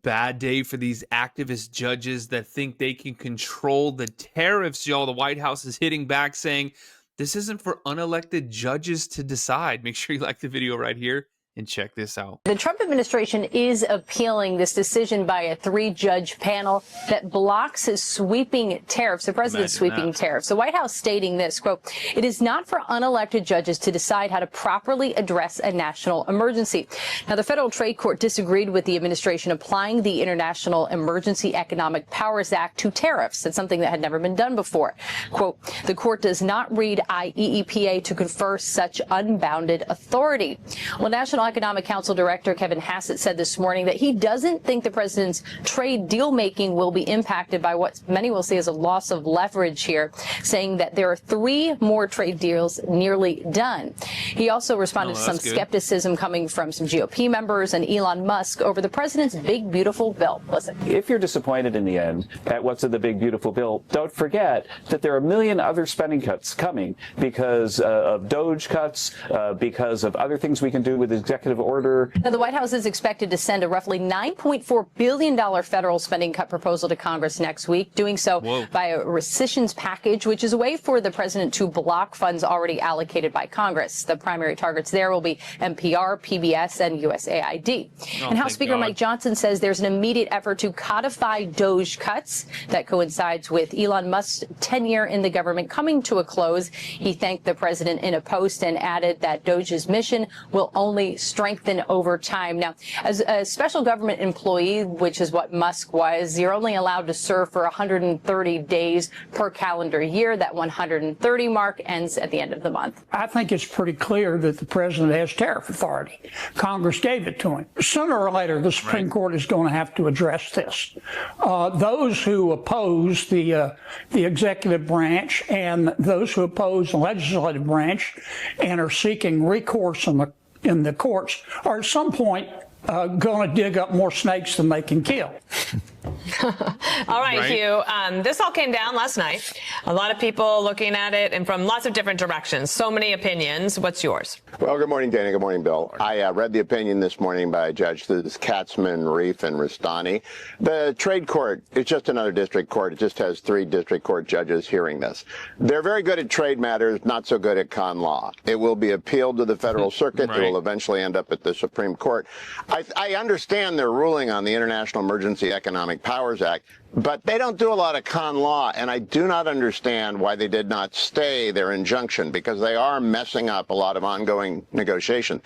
Bad day for these activist judges that think they can control the tariffs, y'all. The White House is hitting back saying this isn't for unelected judges to decide. Make sure you like the video right here and check this out. The Trump administration is appealing this decision by a 3-judge panel that blocks his sweeping tariffs, the president's sweeping tariffs. The White House stating this, quote, "It is not for unelected judges to decide how to properly address a national emergency." Now, the Federal Trade Court disagreed with the administration applying the International Emergency Economic Powers Act to tariffs. It's something that had never been done before. Quote, "The court does not read IEEPA to confer such unbounded authority." Well, National Economic Council Director Kevin Hassett said this morning that he doesn't think the president's trade deal-making will be impacted by what many will see as a loss of leverage here, saying that there are 3 more trade deals nearly done. He also responded to some skepticism coming from some GOP members and Elon Musk over the president's big, beautiful bill. Listen. If you're disappointed in the end at what's in the big, beautiful bill, don't forget that there are a million other spending cuts coming because of Doge cuts, because of other things we can do with executive order. Now, the White House is expected to send a roughly $9.4 billion federal spending cut proposal to Congress next week, doing so by a Recisions Package, which is a way for the president to block funds already allocated by Congress. The primary targets there will be NPR, PBS, and USAID. And House Speaker Mike Johnson says there's an immediate effort to codify Doge Cuts that coincides with Elon Musk's tenure in the government coming to a close. He thanked the president in a post and added that Doge's mission will only strengthen over time. Now, as a special government employee, which is what Musk was, you're only allowed to serve for 130 days per calendar year. That 130 mark ends at the end of the month. I think it's pretty clear that the president has tariff authority. Congress gave it to him. Sooner or later, the Supreme Court is going to have to address this. Those who oppose the executive branch and those who oppose the legislative branch and are seeking recourse in the courts are at some point going to dig up more snakes than they can kill. All right, Hugh. This all came down last night. A lot of people looking at it and from lots of different directions. So many opinions. What's yours? Well, good morning, Dana. Good morning, Bill. I read the opinion this morning by Judges Katzman, Reif, and Rustani. The trade court is just another district court. It just has 3 district court judges hearing this. They're very good at trade matters, not so good at con law. It will be appealed to the federal circuit. It will eventually end up at the Supreme Court. I understand their ruling on the International Emergency Economic Powers Act, but they don't do a lot of con law, and I do not understand why they did not stay their injunction, because they are messing up a lot of ongoing negotiations.